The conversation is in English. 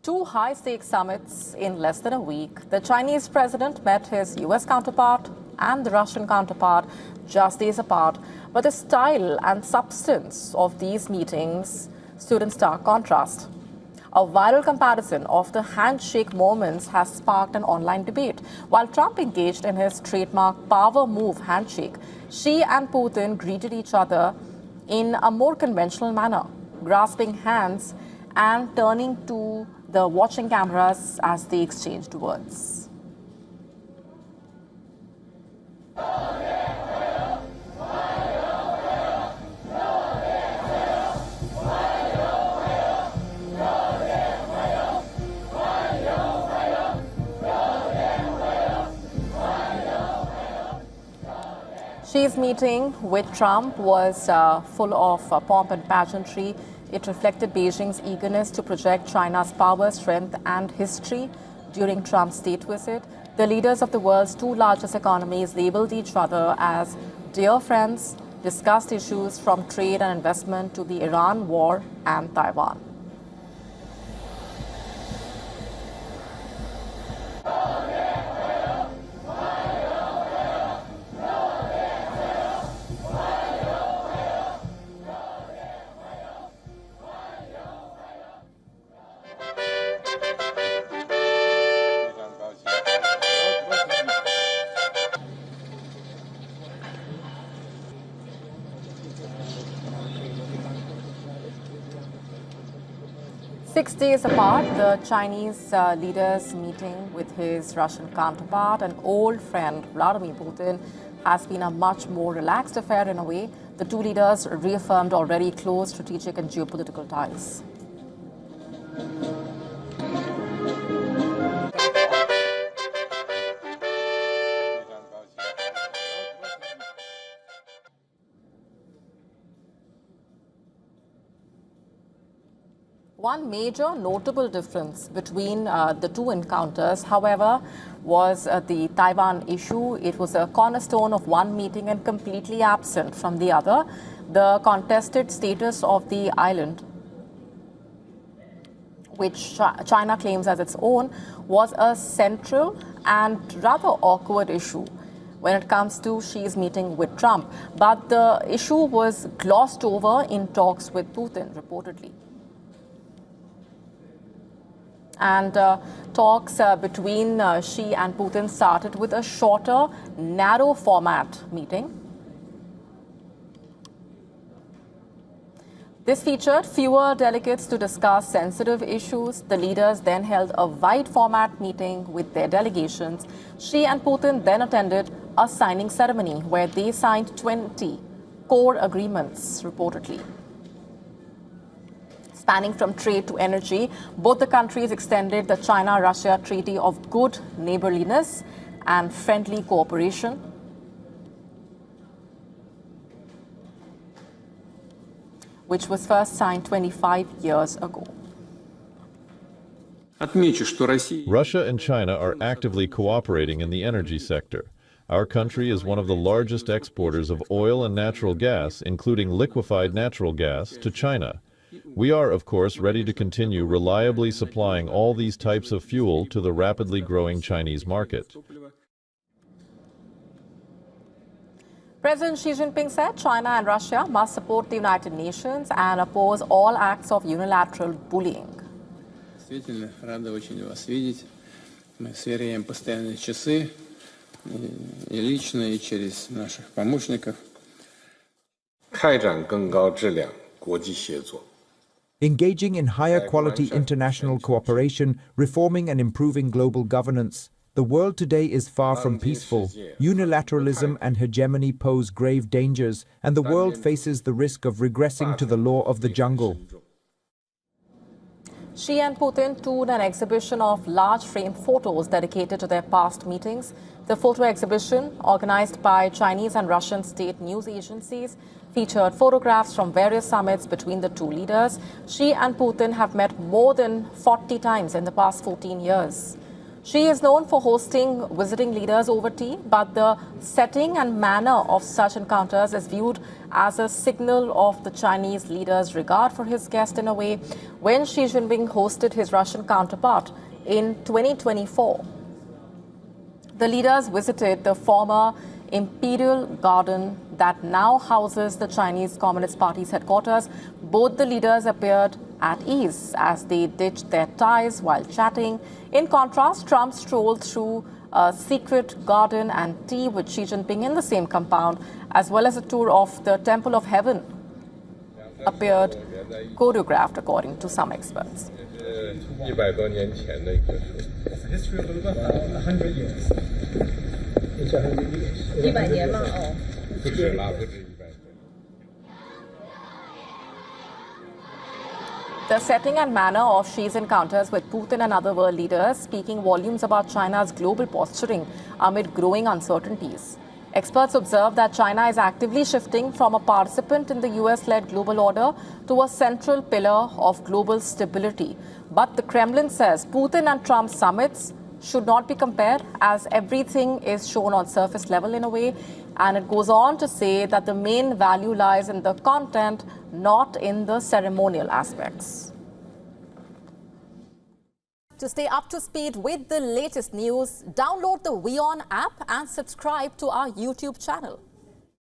Two high-stakes summits in less than a week. The Chinese president met his US counterpart and the Russian counterpart just days apart. But the style and substance of these meetings stood in stark contrast. A viral comparison of the handshake moments has sparked an online debate. While Trump engaged in his trademark power move handshake, Xi and Putin greeted each other in a more conventional manner, grasping hands and turning to the watching cameras as they exchanged words. Xi's meeting with Trump was full of pomp and pageantry. It reflected Beijing's eagerness to project China's power, strength, and history during Trump's state visit. The leaders of the world's two largest economies labeled each other as dear friends, discussed issues from trade and investment to the Iran war and Taiwan. Six days apart, the Chinese leader's meeting with his Russian counterpart, an old friend, Vladimir Putin, has been a much more relaxed affair in a way. The two leaders reaffirmed already close strategic and geopolitical ties. One major notable difference between the two encounters, however, was the Taiwan issue. It was a cornerstone of one meeting and completely absent from the other. The contested status of the island, which China claims as its own, was a central and rather awkward issue when it comes to Xi's meeting with Trump. But the issue was glossed over in talks with Putin, reportedly. And talks between Xi and Putin started with a shorter, narrow format meeting. This featured fewer delegates to discuss sensitive issues. The leaders then held a wide format meeting with their delegations. Xi and Putin then attended a signing ceremony where they signed 20 core agreements, reportedly. Spanning from trade to energy, both the countries extended the China-Russia Treaty of Good Neighborliness and Friendly Cooperation, which was first signed 25 years ago. Russia and China are actively cooperating in the energy sector. Our country is one of the largest exporters of oil and natural gas, including liquefied natural gas, to China. We are, of course, ready to continue reliably supplying all these types of fuel to the rapidly growing Chinese market. President Xi Jinping said China and Russia must support the United Nations and oppose all acts of unilateral bullying. Действительно, рада очень вас видеть. Мы сверяем постоянные часы, и лично, и через наших помощников. 开展更高质量国际协作。 Engaging in higher quality international cooperation, reforming and improving global governance. The world today is far from peaceful. Unilateralism and hegemony pose grave dangers, and the world faces the risk of regressing to the law of the jungle. Xi and Putin toured an exhibition of large frame photos dedicated to their past meetings. The photo exhibition, organized by Chinese and Russian state news agencies, featured photographs from various summits between the two leaders. Xi and Putin have met more than 40 times in the past 14 years. Xi is known for hosting visiting leaders over tea, but the setting and manner of such encounters is viewed as a signal of the Chinese leader's regard for his guest in a way. When Xi Jinping hosted his Russian counterpart in 2024, the leaders visited the former Imperial Garden that now houses the Chinese Communist Party's headquarters. Both the leaders appeared at ease as they ditched their ties while chatting. In contrast, Trump strolled through a secret garden and tea with Xi Jinping in the same compound, as well as a tour of the Temple of Heaven appeared choreographed, according to some experts. 100 年前的一棵树。100 years. 100年吗？哦，不止啦，不止100年。 The setting and manner of Xi's encounters with Putin and other world leaders speaking volumes about China's global posturing amid growing uncertainties. Experts observe that China is actively shifting from a participant in the US-led global order to a central pillar of global stability. But the Kremlin says Putin and Trump summits should not be compared, as everything is shown on surface level in a way. And it goes on to say that the main value lies in the content, not in the ceremonial aspects. To stay up to speed with the latest news, download the WION app and subscribe to our YouTube channel.